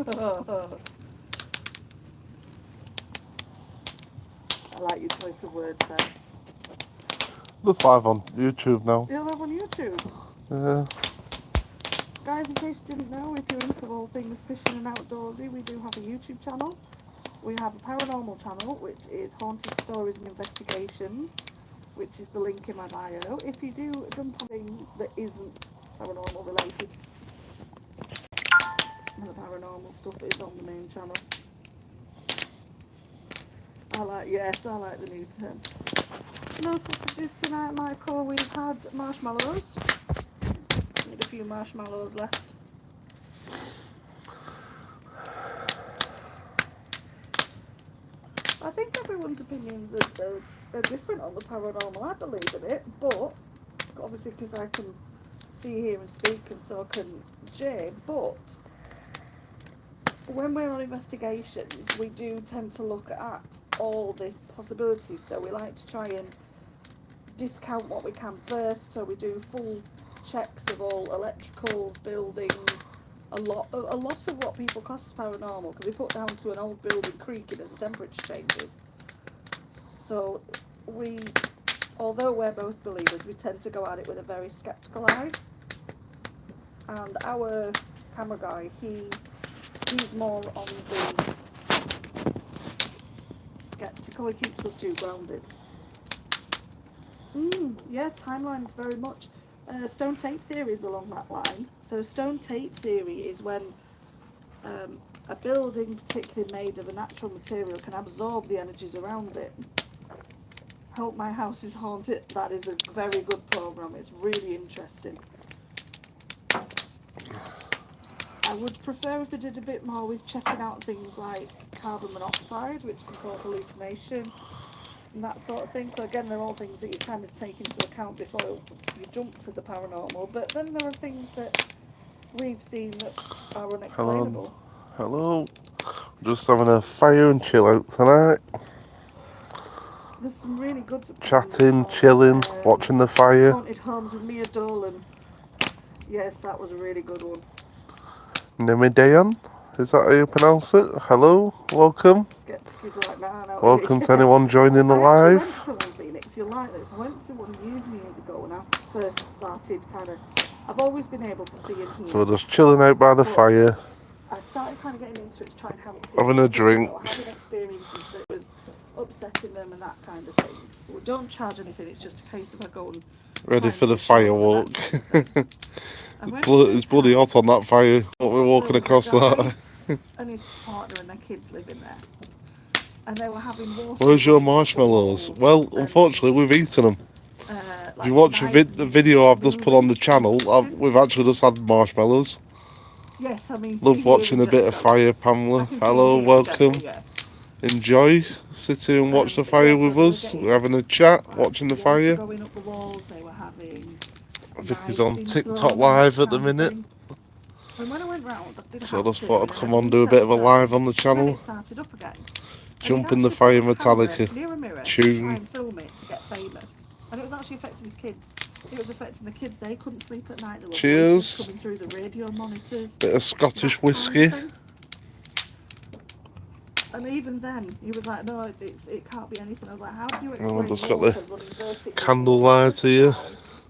I like your choice of words there. Just live on YouTube now. You're live on YouTube. Yeah. Guys, in case you didn't know, if you're into all things fishing and outdoorsy, we do have a YouTube channel. We have a paranormal channel, which is Haunted Stories and Investigations, which is the link in my bio. If you do jump on thing that isn't paranormal related, the paranormal stuff is on the main channel. I like the new term. No sausages tonight, Michael. We've had marshmallows. Need a few marshmallows left. I think everyone's opinions are different on the paranormal. I believe in it, but obviously because I can see, hear and speak, and so can Jay, but when we're on investigations, we do tend to look at all the possibilities, so we like to try and discount what we can first, so we do full checks of all electricals, buildings, a lot of what people class as paranormal can be put down to an old building creaking as the temperature changes. So we, although we're both believers, we tend to go at it with a very sceptical eye. And our camera guy, he's more on the sceptical. He keeps us too grounded. Yeah, timelines very much. Stone tape theory is along that line. So stone tape theory is when a building, particularly made of a natural material, can absorb the energies around it. Hope My House is Haunted. That is a very good program. It's really interesting. I would prefer if they did a bit more with checking out things like carbon monoxide, which can cause hallucination and that sort of thing. So again, they're all things that you kind of take into account before you jump to the paranormal. But then there are things that we've seen that are unexplainable. Hello. Just having a fire and chill out tonight. There's some really good Chatting, chilling, watching the fire. Haunted Homes with Mia Dolan. Yes, that was a really good one. Nimidayan? Is that how you pronounce it? Hello, welcome. Skeptic is like, nah, no. Welcome to anyone joining the live. I went to one, Phoenix, you'll like this. I went to one years and years ago when I first started kind of, I've always been able to see and hear. So we're just chilling out by the fire. I started kind of getting into it to try and help people. Having a drink. Having experiences that was upsetting them and that kind of thing. We don't charge anything, it's just a case of I go and... Ready for the fire walk. It's bloody hot on that fire. We're walking across that. And his partner and their kids live in there. And they were having water. Where's your marshmallows? Well, unfortunately, we've eaten them. If you watch the video I've just put on the channel, we've actually just had marshmallows. Yes, I mean... Love watching a bit of fire, Pamela. Hello, welcome. Enjoy. Sit here and watch the fire with us. We're having a chat, watching the fire. Going up the walls, they were having... Vicky's on TikTok live at the minute. And when I went round, So I just thought I'd come on and do a bit of a live on the channel. Jump in the fire Metallica tune. Try and film it to get famous. And it was actually affecting his kids. It was affecting the kids. They couldn't sleep at night. There were cheers. coming through the radio monitors. Bit of Scottish whiskey. And even then, he was like, no, it can't be anything. I was like, how do you explain I've just got the candle lighter here.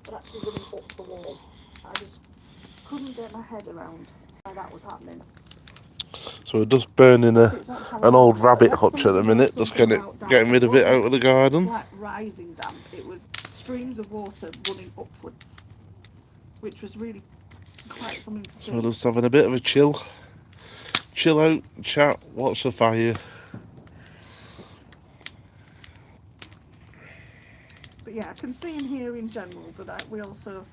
But actually running up the wall. I just couldn't get my head around why that was happening. So we're just burning an old rabbit hutch at the minute, just getting rid of it out of the garden. Like rising damp, it was streams of water running upwards, which was really quite something to see. So we're just having a bit of a chill out, chat, watch the fire. But yeah, I can see and hear in general, but we also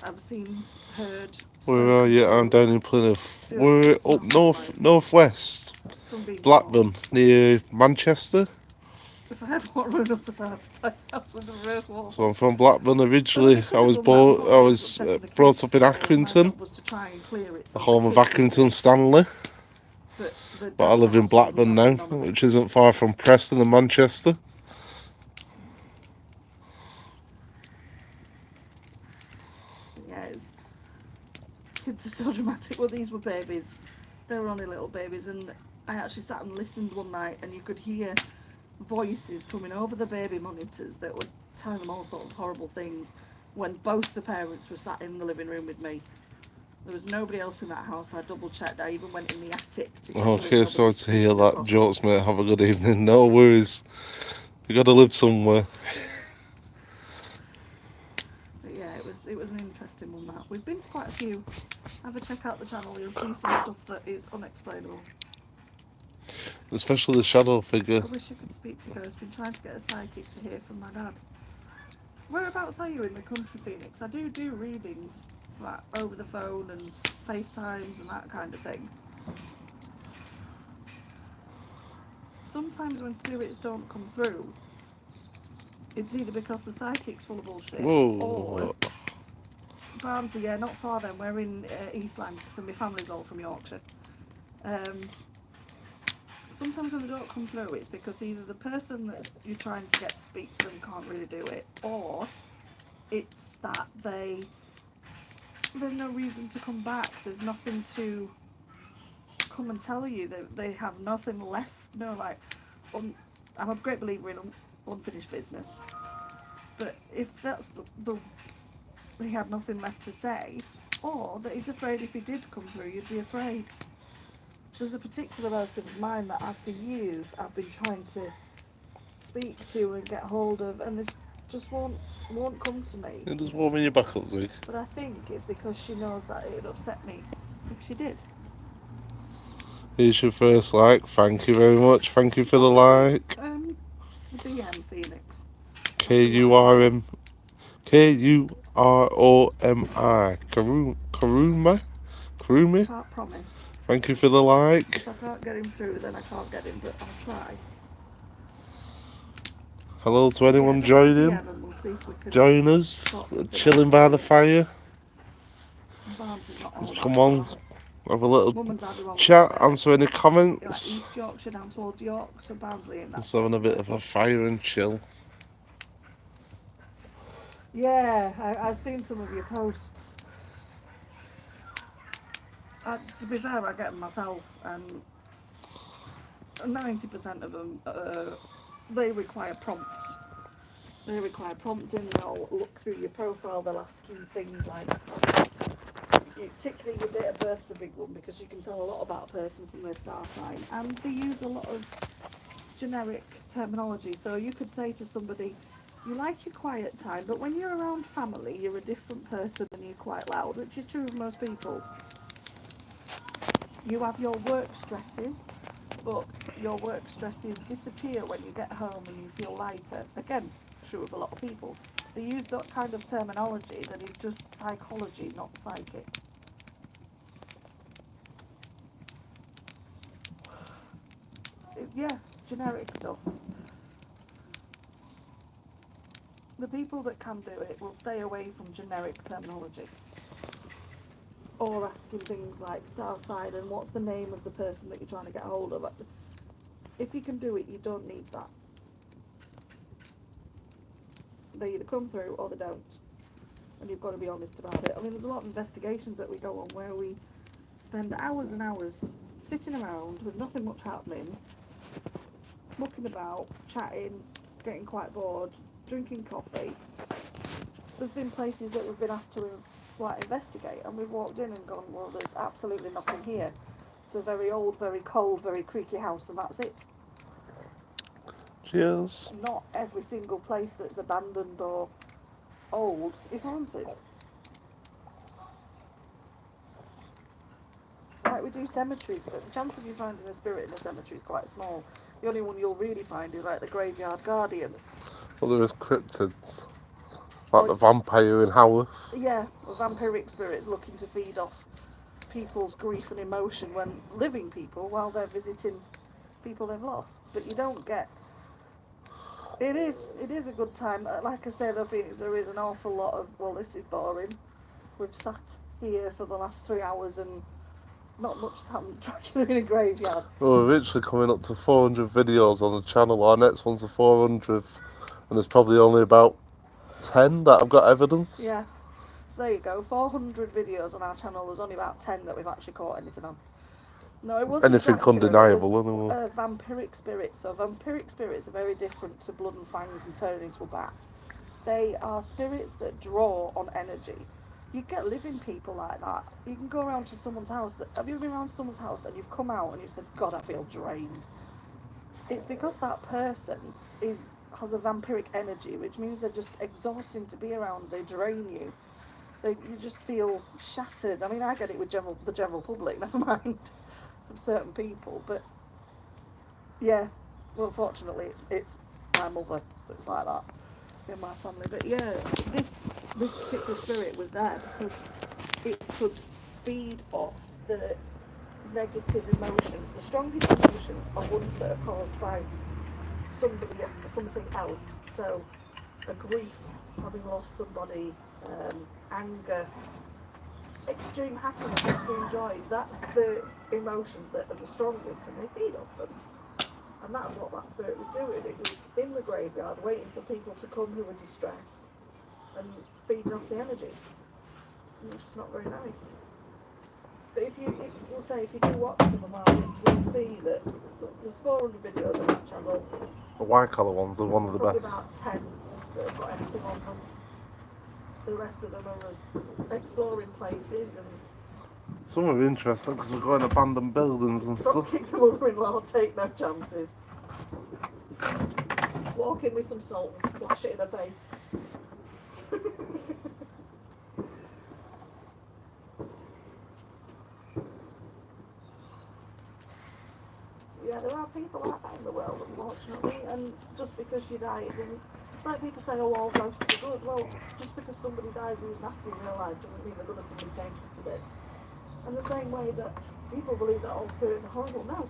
have seen, heard. Where are you? I'm down in Plymouth. We're up northwest, Blackburn, near Manchester. If I had one run up as advertised, that's when the reverse wall. So I'm from Blackburn originally. I was brought up in Accrington, the home of Accrington Stanley. But I live in Blackburn now, which isn't far from Preston and Manchester. kids are so dramatic. Well, these were babies. They were only little babies, and I actually sat and listened one night, and you could hear voices coming over the baby monitors that were telling them all sorts of horrible things when both the parents were sat in the living room with me. There was nobody else in that house. I double checked. I even went in the attic to check. Okay, sorry to hear that, Jokes, mate. Have a good evening. No worries. You got to live somewhere. But yeah, it was an interesting one. That we've been to quite a few. Have a check out the channel. You'll see some stuff that is unexplainable. Especially the shadow figure. I wish I could speak to Ghost. Been trying to get a psychic to hear from my dad. Whereabouts are you in the country, Phoenix? I do readings, like over the phone and FaceTimes and that kind of thing. Sometimes when spirits don't come through, it's either because the psychic's full of bullshit, or Barnsley, yeah, not far then. We're in East Lancashire, so my family's all from Yorkshire. Sometimes when they don't come through, it's because either the person that you're trying to get to speak to them can't really do it, or it's that there's no reason to come back. There's nothing to come and tell you. They have nothing left. No, like, I'm a great believer in unfinished business. But if that's he had nothing left to say, or that he's afraid if he did come through, you'd be afraid. There's a particular relative of mine that for years I've been trying to speak to and get hold of, and they just won't come to me. It just warming your back up, Zeke. But I think it's because she knows that it would upset me if she did. Here's your first like. Thank you very much. Thank you for the like. DM Phoenix. Kurumi. Kurumi. Can't promise. Thank you for the like. If I can't get him through, then I can't get him, but I'll try. Hello to anyone joining. We'll Join us. Chilling by the fire. Just come on. Have a little chat, answer any comments. East Yorkshire down towards York, so Barnsley in that. Just having a bit of a fire and chill. Yeah, I've seen some of your posts. To be fair, I get them myself, and 90% of them, they require prompts. They require prompting. They'll look through your profile. They'll ask you things like, particularly your date of birth's a big one, because you can tell a lot about a person from their star sign, and they use a lot of generic terminology. So you could say to somebody, you like your quiet time, but when you're around family, you're a different person and you're quite loud, which is true of most people. You have your work stresses, but your work stresses disappear when you get home and you feel lighter. Again, true of a lot of people. They use that kind of terminology that is just psychology, not psychic. Yeah, generic stuff. The people that can do it will stay away from generic terminology. Or asking things like star sign and what's the name of the person that you're trying to get hold of. If you can do it, you don't need that. They either come through or they don't. And you've got to be honest about it. I mean, there's a lot of investigations that we go on where we spend hours and hours sitting around with nothing much happening, mucking about, chatting, getting quite bored, drinking coffee. There's been places that we've been asked to investigate, and we've walked in and gone, well, there's absolutely nothing here. It's a very old, very cold, very creaky house, and that's it. Cheers. Not every single place that's abandoned or old is haunted. Like we do cemeteries, but the chance of you finding a spirit in a cemetery is quite small. The only one you'll really find is like the graveyard guardian. Well, there is cryptids. Like the vampire in Haworth. Yeah, or vampiric spirits looking to feed off people's grief and emotion when living people while they're visiting people they've lost. But you don't get... It is a good time. Like I said, I think there is an awful lot of, well, this is boring. We've sat here for the last 3 hours and not much has happened. Dracula in a graveyard. Well, we're literally coming up to 400 videos on the channel. Our next one's the 400th, and there's probably only about 10 that I've got evidence. Yeah. So there you go, 400 videos on our channel, there's only about 10 that we've actually caught anything on. No, it wasn't Anything Dracula, undeniable, it was, anyway. vampiric spirits. So vampiric spirits are very different to blood and fangs and turning into a bat. They are spirits that draw on energy. You get living people like that. You can go around to someone's house. Have you been around to someone's house and you've come out and you've said, God, I feel drained? It's because that person has a vampiric energy, which means they're just exhausting to be around. They drain you. You just feel shattered. I mean, I get it with the general public, never mind from certain people. But yeah, well, fortunately, it's my mother that's like that in my family. But yeah, this particular spirit was there because it could feed off the negative emotions. The strongest emotions are ones that are caused by something else. So a grief, having lost somebody, anger, extreme happiness, extreme joy. That's the emotions that are the strongest, and they feed off them. And that's what that spirit was doing. It was in the graveyard waiting for people to come who were distressed and feeding off the energies. And it's just not very nice. But if you do watch some of my videos, you'll see that there's 400 videos on that channel. The white collar ones are one of the Probably best. about 10 that have got anything on them. The rest of them are exploring places and Some are interesting because we're going abandoned buildings and don't stuff. kick the mother-in-law, take no chances. Walk in with some salt and splash it in her face. Yeah, there are people like that in the world, unfortunately, and just because you die, it doesn't. It's like people say, oh, all ghosts are good. Well, just because somebody dies who's nasty in real life doesn't mean they're going to suddenly change just a bit. And the same way that people believe that all spirits are horrible. No,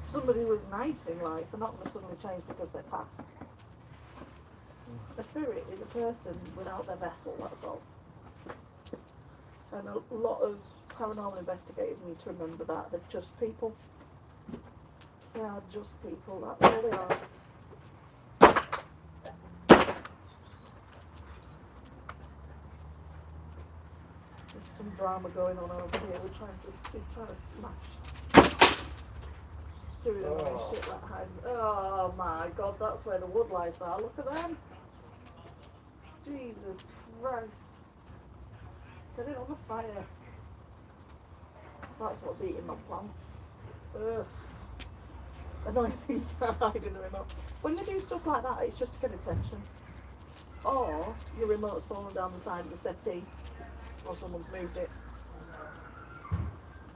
if somebody was nice in life, they're not going to suddenly change because they passed. A spirit is a person without their vessel, that's all. And a lot of paranormal investigators need to remember that. They're just people. They are just people, that's all they are. There's some drama going on over here. He's trying to smash. Doing all this shit like hiding. Oh my god, that's where the woodlice are. Look at them. Jesus Christ. Get it on the fire. That's what's eating my plants. Ugh. Annoying things are hiding the remote. When they do stuff like that, it's just to get attention. Or your remote's fallen down the side of the settee, or someone's moved it.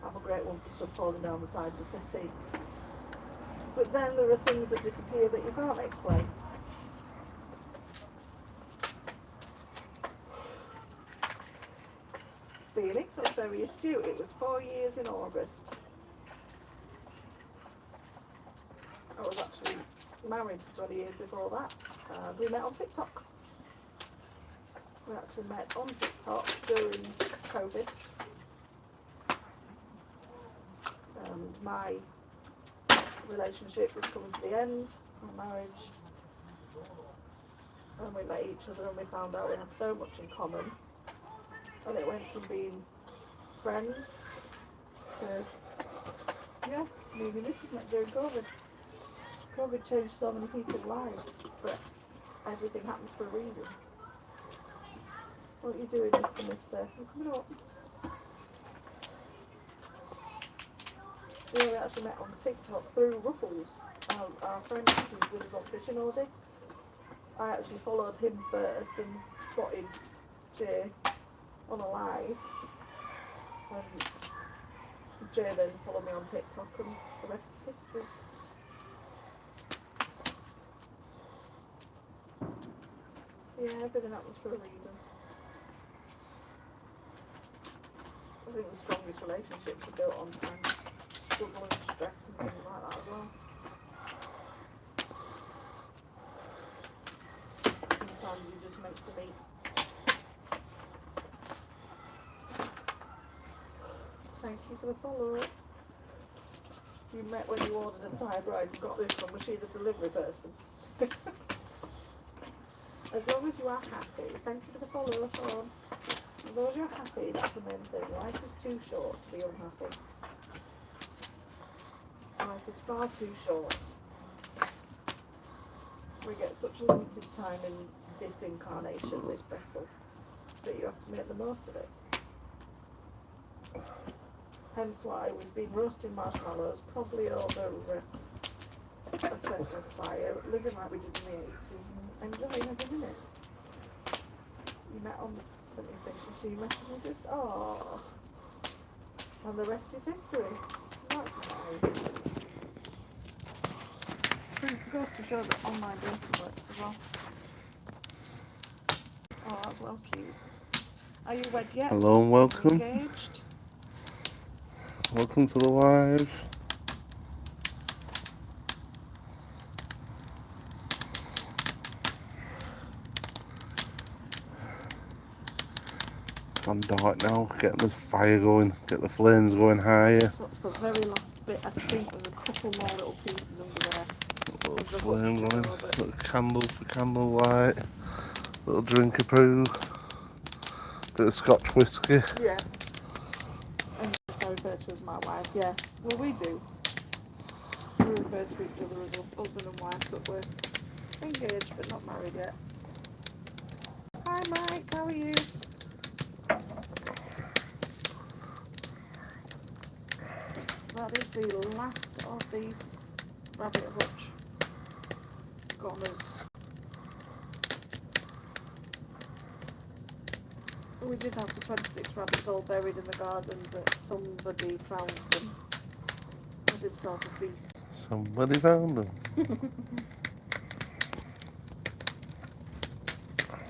I'm a great one for stuff falling down the side of the settee. But then there are things that disappear that you can't explain. Phoenix, that's very astute. It was 4 years in August. I was actually married for 20 years before that. We met on TikTok. We actually met on TikTok during COVID. And my relationship was coming to the end, my marriage. And we met each other and we found out we had so much in common. And it went from being friends to, yeah, me and Mrs. met during COVID. COVID changed so many people's lives, but everything happens for a reason. What are you doing, Mr. Mister? You're coming up. Yeah, we actually met on TikTok through Ruffles, our friend who's with us on fishing all day. I actually followed him first and spotted Jay on a live, and Jay then followed me on TikTok, and the rest is history. Yeah, everything happens for a reason. I think the strongest relationships are built on times struggle and stress and things like that as well. Sometimes you're just meant to meet. Thank you for the followers. You met when you ordered a Thai bride and got this one. Was she the delivery person? As long as you are happy. Thank you for the follow, Sean. As long as you're happy, that's the main thing. Life is too short to be unhappy. Life is far too short. We get such a limited time in this incarnation, this vessel, that you have to make the most of it. Hence why we've been roasting marshmallows, probably over asbestos fire, living like we did in the 80s and enjoying every minute. You met on plenty of fish and she messages just, oh, and the rest is history. That's nice. It goes to show that online dating works as well. Oh, that's well cute. Are you wed yet? Hello and welcome. Engaged? Welcome to the live. It's gone dark now, getting the fire going, get the flames going higher. So that's the very last bit. I think there's a couple more little pieces under there. Little flame going, little candle for candlelight, little drink of poo, bit of Scotch whiskey. Yeah. And I refer to as my wife, yeah. Well, we do. We refer to each other as husband and wife, but we're engaged but not married yet. Hi Mike, how are you? That is the last of the rabbit hutch goners. We did have the 26 rabbits all buried in the garden, but somebody found them. Had himself a feast. Somebody found them.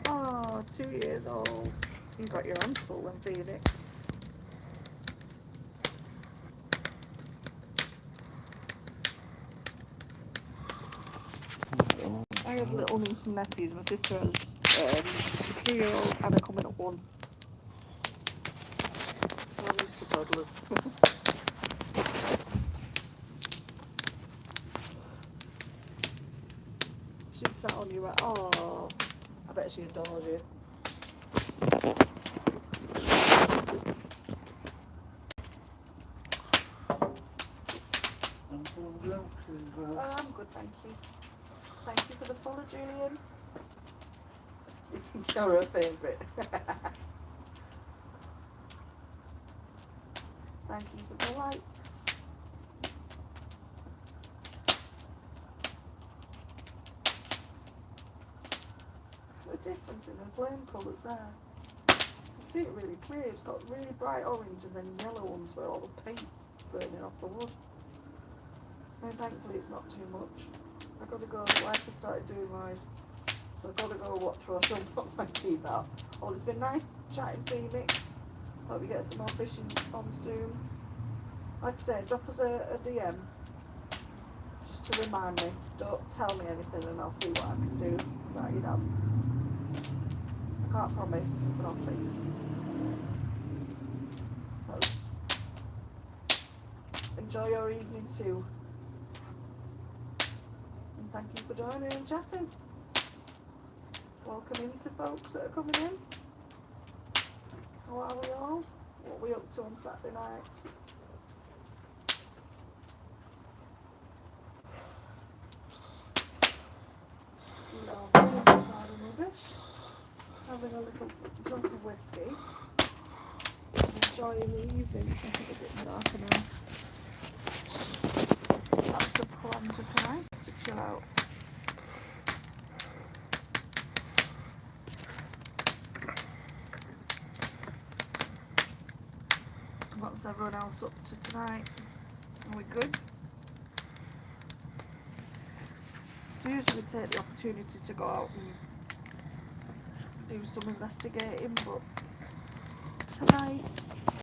Oh, 2 years old. You got your hands full then, Phoenix. I have little niece and nephews. My sister has a 3-year-old and a coming up 1. So I'm used to toddlers. She's sat on you like, oh, I bet she adores you. Oh, I'm good, thank you. Thank you for the follow, Julian. You're her favourite. Thank you for the likes. The difference in the flame colours there. You see it really clear. It's got really bright orange and then yellow ones where all the paint's burning off the wood. And thankfully it's not too much. I've got to go, wife has started doing lives. So I've got to go watch her. She'll knock my teeth out. Oh, it's been nice chatting, Phoenix. Hope you get some more fishing on soon. Like I said, drop us a DM. Just to remind me. Don't tell me anything and I'll see what I can do. Right, you know. I can't promise, but I'll see. So, enjoy your evening too. And thank you for joining and chatting. Welcome in to folks that are coming in. How are we all? What are we up to on Saturday night? Rubbish. Having a little drop of whiskey. Enjoying the evening. I think it's a bit darker now. That's the plan for tonight, to chill out. What's everyone else up to tonight? Are we good? So usually we take the opportunity to go out and do some investigating, but tonight